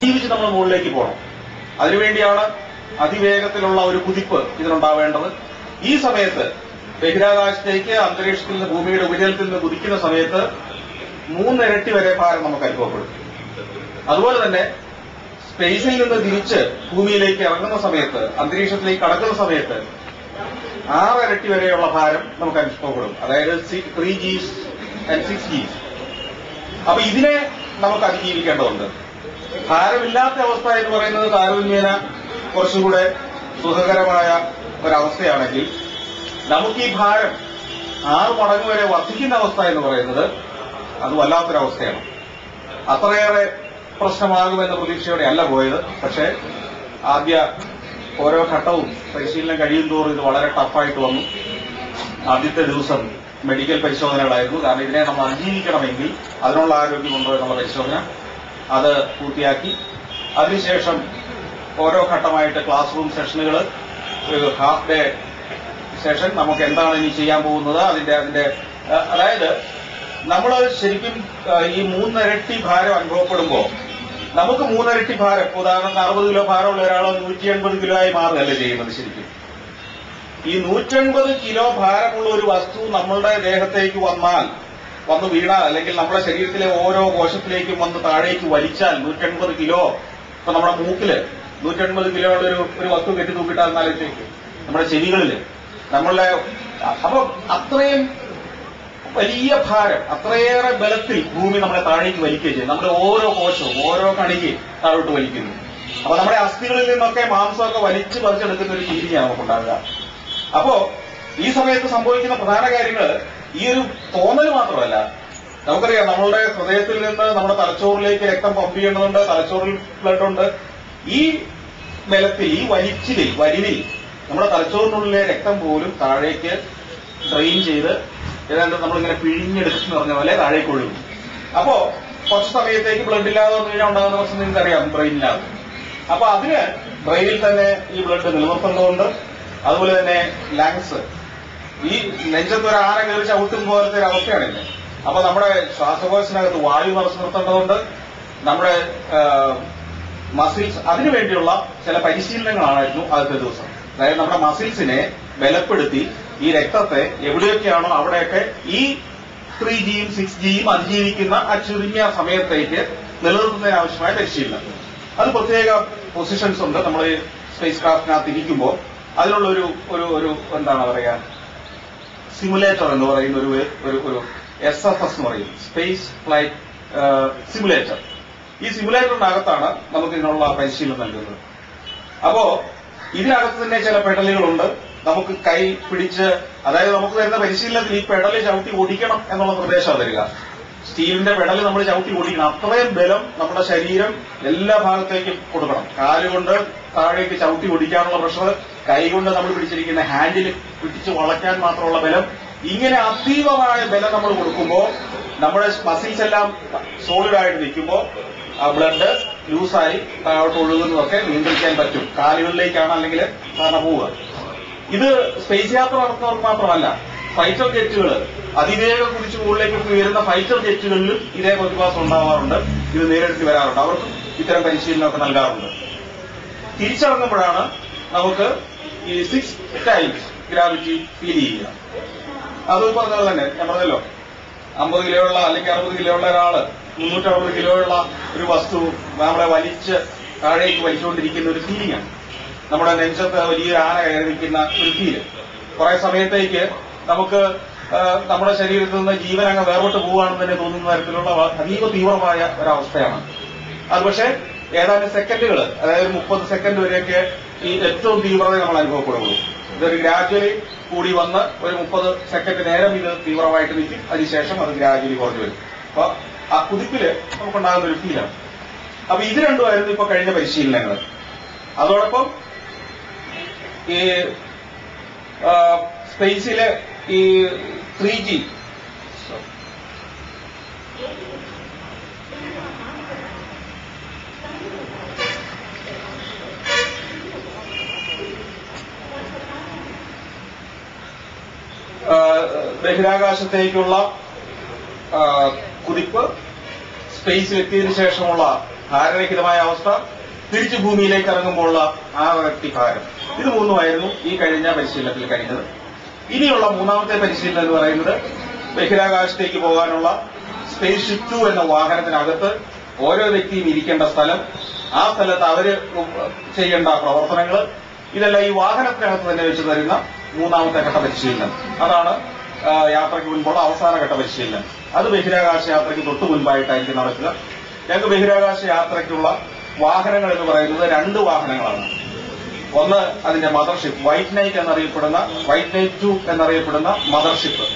ജീവിച്ച് നമ്മൾ മുകളിലേക്ക് പോകണം. അതിനുവേണ്ടിയാണ് അതിവേഗത്തിലുള്ള ഒരു കുതിപ്പ് ഇതിനുണ്ടാവേണ്ടത്. ഈ സമയത്ത് ബഹിരാകാശത്തേക്ക് അന്തരീക്ഷത്തിൽ നിന്ന് ഭൂമിയുടെ ഉപരിതലത്തിൽ നിന്ന് കുതിക്കുന്ന സമയത്ത് 3 ഇരട്ടി വരെ ഭാരം നമുക്ക് അനുഭവപ്പെടും. അതുപോലെ തന്നെ സ്പേസിൽ നിന്ന് തിരിച്ച് ഭൂമിയിലേക്ക് ഇറങ്ങുന്ന സമയത്ത്, അന്തരീക്ഷത്തിലേക്ക് കടക്കുന്ന സമയത്ത് 6 ഇരട്ടി വരെയുള്ള ഭാരം നമുക്ക് അനുഭവപ്പെടും. അതായത് 3Gs and 6Gs. അപ്പൊ ഇതിനെ നമുക്ക് അതിജീവിക്കേണ്ടതുണ്ട്. ഭാരമില്ലാത്ത അവസ്ഥ എന്ന് പറയുന്നത് താരതമ്യേന കുറച്ചുകൂടെ സുഖകരമായ ഒരവസ്ഥയാണെങ്കിൽ, നമുക്ക് ഈ ഭാരം 6 മടങ്ങ് വരെ വർദ്ധിക്കുന്ന അവസ്ഥ എന്ന് പറയുന്നത് അത് വല്ലാത്തൊരവസ്ഥയാണ്. അത്രയേറെ പ്രശ്നമാകുമെന്ന പ്രതീക്ഷയോടെ അല്ല പോയത്. പക്ഷേ ആദ്യ ഓരോ ഘട്ടവും പരിശീലനം കഴിയും തോറും ഇത് വളരെ ടഫായിട്ട് വന്നു. ആദ്യത്തെ ദിവസം മെഡിക്കൽ പരിശോധനകളായിരുന്നു. കാരണം ഇതിനെ നമ്മൾ അതിജീവിക്കണമെങ്കിൽ അതിനുള്ള ആരോഗ്യമുണ്ടോ എന്നുള്ള പരിശോധന അത് പൂർത്തിയാക്കി. അതിനുശേഷം ഓരോ ഘട്ടമായിട്ട് ക്ലാസ് റൂം സെഷനുകൾ, ഒരു ഹാഫ് ഡേ സെഷൻ, നമുക്ക് എന്താണ് ഇനി ചെയ്യാൻ പോകുന്നത്, അതിന്റെ അതായത് നമ്മൾ ശരിക്കും ഈ 3 ഇരട്ടി ഭാരം അനുഭവപ്പെടുമ്പോൾ നമുക്ക് 3 ഇരട്ടി ഭാരം, ഉദാഹരണത്തിന് 60 കിലോ ഭാരമുള്ള ഒരാൾ 180 കിലോ ആയി മാറുകയല്ലേ ചെയ്യുന്നത്. ശരിക്കും ഈ 180 കിലോ ഭാരമുള്ള ഒരു വസ്തു നമ്മളുടെ ദേഹത്തേക്ക് വന്ന് വീണാൽ, അല്ലെങ്കിൽ നമ്മുടെ ശരീരത്തിലെ ഓരോ കോശത്തിലേക്കും വന്ന് താഴേക്ക് വലിച്ചാൽ 180 കിലോ, ഇപ്പൊ നമ്മുടെ മൂക്കില് 180 കിലോയുടെ ഒരു വസ്തു കെട്ടി തൂക്കിട്ടാൽ എന്നാലേക്ക് നമ്മുടെ ചെവികളില് നമ്മളുടെ, അപ്പൊ അത്രയും വലിയ ഭാരം, അത്രയേറെ ബലത്തിൽ ഭൂമി നമ്മളെ താഴേക്ക് വലിക്കുകയും ചെയ്യും. നമ്മുടെ ഓരോ കോശവും ഓരോ കണിക്ക് താഴോട്ട് വലിക്കുന്നു. അപ്പൊ നമ്മുടെ അസ്ഥികളിൽ നിന്നൊക്കെ മാംസമൊക്കെ വലിച്ചെടുക്കുന്ന ഒരു രീതിയാണ് നമുക്കുണ്ടാകുക. അപ്പോ ഈ സമയത്ത് സംഭവിക്കുന്ന പ്രധാന കാര്യങ്ങൾ ഈ ഒരു തോന്നൽ മാത്രമല്ല. നമുക്കറിയാം, നമ്മളുടെ ഹൃദയത്തിൽ നിന്ന് നമ്മുടെ തലച്ചോറിലേക്ക് രക്തം പമ്പ് ചെയ്യേണ്ടതുണ്ട്, തലച്ചോറിൽ ബ്ലഡ് ഉണ്ട്. ഈ ബലത്തിൽ, ഈ വലിവിൽ നമ്മുടെ തലച്ചോറിനുള്ളിലെ രക്തം പോലും താഴേക്ക് ഡ്രെയിൻ ചെയ്ത് ഏതാണ്ട് നമ്മളിങ്ങനെ പിഴിഞ്ഞെടുക്കുന്ന പറഞ്ഞ പോലെ താഴേക്ക് ഒഴുകും. അപ്പോ കുറച്ച് സമയത്തേക്ക് ബ്ലഡ് ഇല്ലാതെ വന്നു കഴിഞ്ഞാൽ ഉണ്ടാകുന്ന പ്രശ്നം നിങ്ങൾക്കറിയാം, ബ്രെയിനില്ലാതെ. അപ്പൊ അതിന് ബ്രെയിനിൽ തന്നെ ഈ ബ്ലഡ് നിലനിർത്തേണ്ടതുണ്ട്. അതുപോലെ തന്നെ ലങ്സ്, ഈ നെഞ്ചത്ത് ഒരു ആന കയറി ചവിട്ടും പോലത്തെ ഒരു അവസ്ഥയാണില്ലേ. അപ്പൊ നമ്മുടെ ശ്വാസകോശത്തിനകത്ത് വായു നിറച്ചു നിർത്തേണ്ടതുണ്ട്. നമ്മുടെ മസിൽസ്, അതിനുവേണ്ടിയുള്ള ചില പരിശീലനങ്ങളായിരുന്നു ആദ്യത്തെ ദിവസം. അതായത് നമ്മുടെ മസിൽസിനെ ബലപ്പെടുത്തി ഈ രക്തത്തെ എവിടെയൊക്കെയാണോ അവിടെയൊക്കെ ഈ 3Gയും 6Gയും അതിജീവിക്കുന്ന ആ ചുരുങ്ങിയ സമയത്തേക്ക് നിലനിർത്തുന്നതിന് ആവശ്യമായ പരിശീലനം. അത് പ്രത്യേക പൊസിഷൻസ് ഉണ്ട്. നമ്മൾ സ്പേസ് ക്രാഫ്റ്റിനകത്ത് ഇരിക്കുമ്പോൾ അതിനുള്ള ഒരു എന്താണ് പറയുക, സിമുലേറ്റർ എന്ന് പറയുന്ന ഒരു SFS എന്ന് പറയും, സ്പേസ് ഫ്ലൈറ്റ് സിമുലേറ്റർ. ഈ സിമുലേറ്ററിനകത്താണ് നമുക്ക് ഇതിനുള്ള പരിശീലനം നൽകുന്നത്. അപ്പോ ഇതിനകത്ത് തന്നെ ചില പെഡലുകളുണ്ട്. നമുക്ക് കൈ പിടിച്ച്, അതായത് നമുക്ക് തരുന്ന പരിശീലനത്തിൽ ഈ പെഡല് ചവിട്ടി ഓടിക്കണം എന്നുള്ള നിർദ്ദേശമാണ് തരിക. സ്റ്റീലിന്റെ പെഡല് നമ്മൾ ചവിട്ടി ഓടിക്കണം. അത്രയും ബലം നമ്മുടെ ശരീരം എല്ലാ ഭാഗത്തേക്കും കൊടുക്കണം. കാലുകൊണ്ട് താഴേക്ക് ചവിട്ടി ഓടിക്കാനുള്ള പ്രഷർ, കൈകൊണ്ട് നമ്മൾ പിടിച്ചിരിക്കുന്ന ഹാൻഡിൽ പിടിച്ച് വളയ്ക്കാൻ മാത്രമുള്ള ബലം, ഇങ്ങനെ അതീവമായ ബലം നമ്മൾ കൊടുക്കുമ്പോൾ നമ്മുടെ മസിൽസ് എല്ലാം സോളിഡ് ആയിട്ട് നിൽക്കുമ്പോൾ ബ്ലഡ് ലൂസായി താഴോട്ട് ഒഴുകുന്നതൊക്കെ നിയന്ത്രിക്കാൻ പറ്റും. കാലുകളിലേക്കാണ് അല്ലെങ്കിൽ സാധാരണ പോവുക. ഇത് സ്പേസ് യാത്ര നടത്തുന്നവർക്ക് മാത്രമല്ല, ഫൈറ്റർ ജെറ്റുകൾ അതിവേഗം കുതിച്ച് മുകളിലേക്ക് ഉയരുന്ന ഫൈറ്റർ ജെറ്റുകളിലും ഇതേ പ്രതിഭാസം ഉണ്ടാവാറുണ്ട്. ഇത് നേരിട്ട് വരാറുണ്ട്. അവർക്കും ഇത്തരം പരിശീലനമൊക്കെ നൽകാറുണ്ട്. തിരിച്ചിറങ്ങുമ്പോഴാണ് നമുക്ക് ഈ 6 ടൈംസ് ഗ്രാവിറ്റി ഫീൽ ചെയ്യുക. അത് പറഞ്ഞത് തന്നെ ഞാൻ പറഞ്ഞല്ലോ, 50 കിലോയുള്ള അല്ലെങ്കിൽ 60 കിലോയുള്ള ഒരാള് 360 കിലോയുള്ള ഒരു വസ്തു നമ്മളെ വലിച്ച് താഴേക്ക് വലിച്ചുകൊണ്ടിരിക്കുന്ന ഒരു ഫീലിംഗാണ്. നമ്മുടെ നെഞ്ചത്ത് വലിയൊരു ആന കയറി നിൽക്കുന്ന ഒരു ഫീല്. കുറെ സമയത്തേക്ക് നമുക്ക് നമ്മുടെ ശരീരത്തിൽ നിന്ന് ജീവൻ അങ്ങ് വേർപെട്ട് പോവുകയാണെന്ന് തന്നെ തോന്നുന്ന തരത്തിലുള്ള അതീവ തീവ്രമായ ഒരവസ്ഥയാണ് അത്. പക്ഷേ ഏതാനും സെക്കൻഡുകൾ, അതായത് 30 സെക്കൻഡ് വരെയൊക്കെ ഈ ഏറ്റവും തീവ്രത നമ്മൾ അനുഭവപ്പെടുള്ളൂ. ഇതൊരു ഗ്രാജുവലി കൂടി വന്ന് ഒരു 30 സെക്കൻഡ് നേരം ഇത് തീവ്രമായിട്ട് നിൽക്കും. അതിനുശേഷം അത് ഗ്രാജുവലി കുറഞ്ഞു വരും. അപ്പൊ ആ കുതിപ്പില് നമുക്കുണ്ടാകുന്ന ഒരു ഫീലാണ്. അപ്പൊ ഇത് രണ്ടുമായിരുന്നു ഇപ്പൊ കഴിഞ്ഞ പരിശീലനങ്ങൾ. അതോടൊപ്പം ഈ സ്പേസിലെ ഈ 3G ബഹിരാകാശത്തേക്കുള്ള കുതിപ്പ്, സ്പേസിലെത്തിയതിനു ശേഷമുള്ള ഭാരരഹിതമായ അവസ്ഥ, തിരിച്ചു ഭൂമിയിലേക്ക് ഇറങ്ങുമ്പോഴുള്ള 6 ഇരട്ടി ഭാരം. ഇത് മൂന്നുമായിരുന്നു ഈ കഴിഞ്ഞ പരിശീലനത്തിൽ കഴിഞ്ഞത്. ഇനിയുള്ള മൂന്നാമത്തെ പരിശീലനം എന്ന് പറയുന്നത് ബഹിരാകാശത്തേക്ക് പോകാനുള്ള സ്പേസ് ഷിപ്പ് 2 എന്ന വാഹനത്തിനകത്ത് ഓരോ വ്യക്തിയും ഇരിക്കേണ്ട സ്ഥലം, ആ സ്ഥലത്ത് അവര് ചെയ്യേണ്ട പ്രവർത്തനങ്ങൾ, ഇതെല്ലാം ഈ വാഹനത്തിനകത്ത് തന്നെ വെച്ച് തരുന്ന മൂന്നാമത്തെ ഘട്ട പരിശീലനം. അതാണ് യാത്രയ്ക്ക് മുൻപുള്ള അവസാന ഘട്ട പരിശീലനം. അത് ബഹിരാകാശ യാത്രയ്ക്ക് തൊട്ടു മുൻപായിട്ടായിരിക്കും നടക്കുക. ഞങ്ങൾക്ക് ബഹിരാകാശ യാത്രയ്ക്കുള്ള വാഹനങ്ങൾ എന്ന് പറയുന്നത് 2 വാഹനങ്ങളാണ്. ഒന്ന് അതിന്റെ മദർഷിപ്പ്, വൈറ്റ് നൈറ്റ് 2 എന്നറിയപ്പെടുന്ന മദർഷിപ്പ്.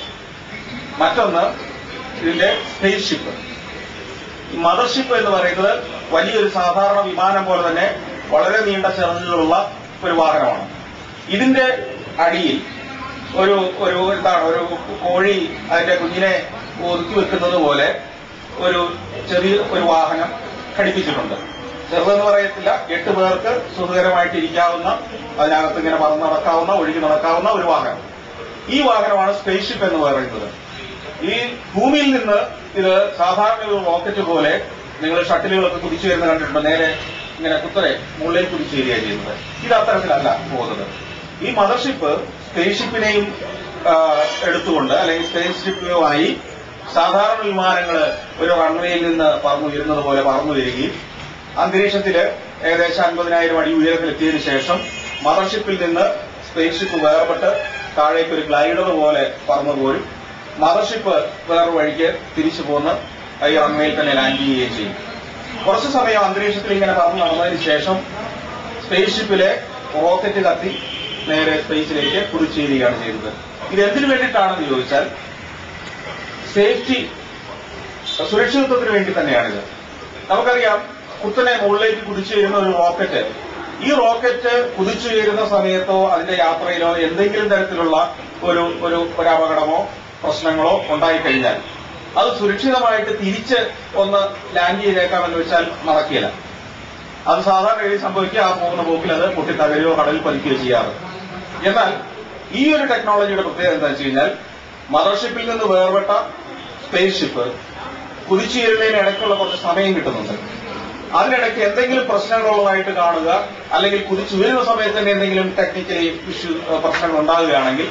മറ്റൊന്ന് ഇതിന്റെ സ്പേസ് ഷിപ്പ്. മദർഷിപ്പ് എന്ന് പറയുന്നത് വലിയൊരു സാധാരണ വിമാനം പോലെ തന്നെ വളരെ നീണ്ട ചിറകുകളുള്ള ഒരു വാഹനമാണ്. ഇതിന്റെ അടിയിൽ ഒരു കോഴി അതിന്റെ കുഞ്ഞിനെ ഒതുക്കി വെക്കുന്നത് പോലെ ചെറിയ ഒരു വാഹനം ഘടിപ്പിച്ചിട്ടുണ്ട്. ചെറുതെന്ന് പറയത്തില്ല, 8 പേർക്ക് സുഖകരമായിട്ട് ഇരിക്കാവുന്ന, അതിനകത്ത് ഇങ്ങനെ പറന്ന് നടക്കാവുന്ന, ഒഴുകി നടക്കാവുന്ന ഒരു വാഹനം. ഈ വാഹനമാണ് സ്പേസ് ഷിപ്പ് എന്ന് പറയുന്നത്. ഈ ഭൂമിയിൽ നിന്ന് ഇത് സാധാരണ ഒരു റോക്കറ്റ് പോലെ നിങ്ങൾ ഷട്ടിലുകളൊക്കെ കുതിച്ചു വരുന്ന കണ്ടിട്ടുണ്ട്. നേരെ ഇങ്ങനെ കുത്തരെ മുകളിൽ കുതിച്ചു വരികയാണ് ചെയ്യുന്നത്. ഇത് അത്തരത്തിലല്ല പോകുന്നത്. ഈ മദർഷിപ്പ് സ്പേസ് ഷിപ്പിനെയും എടുത്തുകൊണ്ട്, അല്ലെങ്കിൽ സ്പേസ് ഷിപ്പുമായി സാധാരണ വിമാനങ്ങൾ ഒരു റൺവേയിൽ നിന്ന് പറന്നുയരുന്നത് പോലെ പറന്നു വരികയും അന്തരീക്ഷത്തില് ഏകദേശം 50,000 അടി ഉയരത്തിലെത്തിയതിനു ശേഷം മദർഷിപ്പിൽ നിന്ന് സ്പേസ് ഷിപ്പ് വേർപെട്ട് താഴേക്ക് ഒരു ഗ്ലൈഡർ പോലെ പറന്നു പോരും. മദർഷിപ്പ് വേറൊരു വഴിക്ക് തിരിച്ചു പോന്ന് ഈ റൺവേയിൽ തന്നെ ലാൻഡ് ചെയ്യുകയും ചെയ്യും. കുറച്ചു സമയം അന്തരീക്ഷത്തിൽ ഇങ്ങനെ പറന്ന് നടന്നതിന് ശേഷം സ്പേസ് ഷിപ്പിലെ റോക്കറ്റ് കത്തി നേരെ സ്പേസിലേക്ക് കുതിച്ചുയരുകയാണ് ചെയ്യുന്നത്. ഇത് എന്തിനു വേണ്ടിയിട്ടാണെന്ന് ചോദിച്ചാൽ സേഫ്റ്റി, സുരക്ഷിതത്വത്തിന് വേണ്ടി തന്നെയാണിത്. നമുക്കറിയാം, കുത്തനെ മുകളിലേക്ക് കുതിച്ചുയരുന്ന ഒരു റോക്കറ്റ്, ഈ റോക്കറ്റ് കുതിച്ചുയരുന്ന സമയത്തോ അതിന്റെ യാത്രയിലോ എന്തെങ്കിലും തരത്തിലുള്ള ഒരു അപകടമോ പ്രശ്നങ്ങളോ ഉണ്ടായിക്കഴിഞ്ഞാൽ അത് സുരക്ഷിതമായിട്ട് തിരിച്ച് ഒന്ന് ലാൻഡ് ചെയ്തേക്കാമെന്ന് വെച്ചാൽ നടക്കില്ല. അത് സാധാരണ രീതിയിൽ സംഭവിക്കുക, ആ പോകുന്ന പോക്കിൽ അത് പൊട്ടിത്തകരുകയോ കടലിൽ പതിക്കുകയോ ചെയ്യാറ്. എന്നാൽ ഈ ഒരു ടെക്നോളജിയുടെ പ്രത്യേകത എന്താ വെച്ച് കഴിഞ്ഞാൽ, മദർഷിപ്പിൽ നിന്ന് വേർപെട്ട സ്പേസ് ഷിപ്പ് കുതിച്ചുയരുന്നതിന് ഇടയ്ക്കുള്ള കുറച്ച് സമയം കിട്ടുന്നുണ്ട്. അതിനിടയ്ക്ക് എന്തെങ്കിലും പ്രശ്നങ്ങളുള്ളതായിട്ട് കാണുക, അല്ലെങ്കിൽ കുതിച്ചുയരുന്ന സമയത്ത് തന്നെ എന്തെങ്കിലും ടെക്നിക്കലി പ്രശ്നങ്ങൾ ഉണ്ടാകുകയാണെങ്കിൽ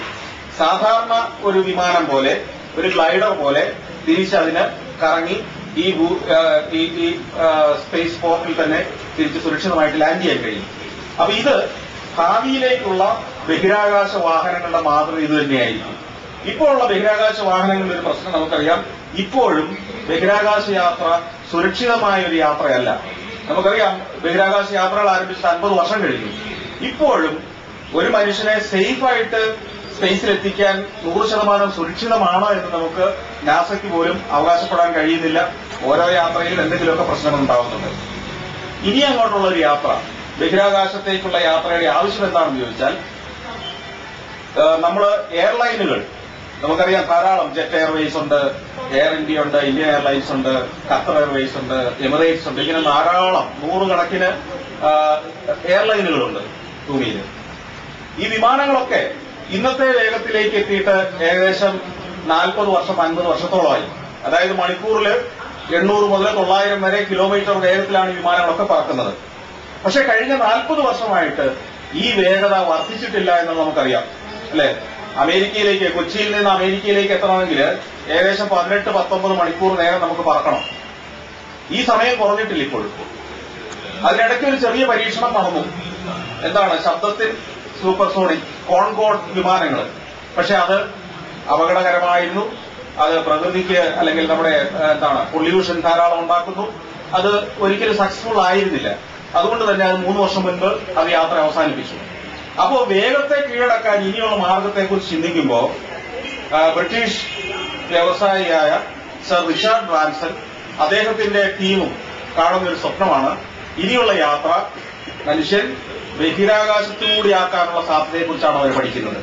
സാധാരണ ഒരു വിമാനം പോലെ, ഒരു ഗ്ലൈഡർ പോലെ തിരിച്ചതിന് കറങ്ങി ഈ സ്പേസ് പോർട്ടിൽ തന്നെ തിരിച്ച് സുരക്ഷിതമായിട്ട് ലാൻഡ് ചെയ്യാൻ കഴിയും. അപ്പൊ ഇത് ഭാവിയിലേക്കുള്ള ബഹിരാകാശ വാഹനങ്ങളുടെ മാതൃക ഇത് തന്നെയായിരിക്കും. ഇപ്പോഴുള്ള ബഹിരാകാശ വാഹനങ്ങളുടെ ഒരു പ്രശ്നം നമുക്കറിയാം, ഇപ്പോഴും ബഹിരാകാശ യാത്ര സുരക്ഷിതമായ ഒരു യാത്രയല്ല. നമുക്കറിയാം, ബഹിരാകാശ യാത്രകൾ ആരംഭിച്ചിട്ട് 50 വർഷം കഴിഞ്ഞു. ഇപ്പോഴും ഒരു മനുഷ്യനെ സേഫായിട്ട് സ്പേസിലെത്തിക്കാൻ 100% സുരക്ഷിതമാണോ എന്ന് നമുക്ക് നാസയ്ക്ക് പോലും അവകാശപ്പെടാൻ കഴിയുന്നില്ല. ഓരോ യാത്രയിലും എന്തെങ്കിലുമൊക്കെ പ്രശ്നങ്ങൾ ഉണ്ടാവുന്നുണ്ട്. ഇനി അങ്ങോട്ടുള്ള ഒരു യാത്ര, ബഹിരാകാശത്തേക്കുള്ള യാത്രയുടെ ആവശ്യം എന്താണെന്ന് ചോദിച്ചാൽ, നമ്മൾ എയർലൈനുകൾ നമുക്കറിയാം, ധാരാളം ജെറ്റ് എയർവേസ് ഉണ്ട്, എയർ ഇന്ത്യ ഉണ്ട്, ഇന്ത്യൻ എയർലൈൻസ് ഉണ്ട്, ഖത്തർ എയർവേസ് ഉണ്ട്, എമിറേറ്റ്സ് ഉണ്ട്. ഇങ്ങനെ ധാരാളം 100 കണക്കിന് എയർലൈനുകളുണ്ട് ഭൂമിയിൽ. ഈ വിമാനങ്ങളൊക്കെ ഇന്നത്തെ വേഗത്തിലേക്ക് എത്തിയിട്ട് ഏകദേശം 40 വർഷം 50 വർഷത്തോളമായി. അതായത് മണിക്കൂറിൽ 800 മുതൽ 900 വരെ കിലോമീറ്റർ വേഗത്തിലാണ് വിമാനങ്ങളൊക്കെ പറക്കുന്നത്. പക്ഷെ കഴിഞ്ഞ 40 വർഷമായിട്ട് ഈ വേഗത വർദ്ധിച്ചിട്ടില്ല എന്ന് നമുക്കറിയാം, അല്ലെ? അമേരിക്കയിലേക്ക്, കൊച്ചിയിൽ നിന്ന് അമേരിക്കയിലേക്ക് എത്തണമെങ്കിൽ ഏകദേശം 18-19 മണിക്കൂർ നേരം നമുക്ക് പറക്കണം. ഈ സമയം കുറഞ്ഞിട്ടില്ല ഇപ്പോഴും. അതിനിടയ്ക്ക് ഒരു ചെറിയ പരീക്ഷണം നടന്നു. എന്താണ്? ശബ്ദത്തിൽ സൂപ്പർസോണിക് കോൺകോർഡ് വിമാനങ്ങൾ. പക്ഷെ അത് അപകടകരമായിരുന്നു. അത് പ്രകൃതിക്ക്, അല്ലെങ്കിൽ നമ്മുടെ പൊല്യൂഷൻ ധാരാളം ഉണ്ടാക്കുന്നു. അത് ഒരിക്കലും സക്സസ്ഫുൾ ആയിരുന്നില്ല. അതുകൊണ്ട് തന്നെ അത് 3 വർഷം മുൻപ് അത് യാത്ര അവസാനിപ്പിച്ചു. അപ്പോൾ വേഗത്തെ കീഴടക്കാൻ ഇനിയുള്ള മാർഗത്തെക്കുറിച്ച് ചിന്തിക്കുമ്പോൾ ബ്രിട്ടീഷ് വ്യവസായിയായ സർ റിച്ചാർഡ് ബ്രാൻസൺ, അദ്ദേഹത്തിന്റെ ടീമും കാണുന്ന ഒരു സ്വപ്നമാണ് ഇനിയുള്ള യാത്ര മനുഷ്യൻ ബഹിരാകാശത്തുകൂടിയാക്കാനുള്ള സാധ്യതയെക്കുറിച്ചാണ് അവർ പഠിക്കുന്നത്.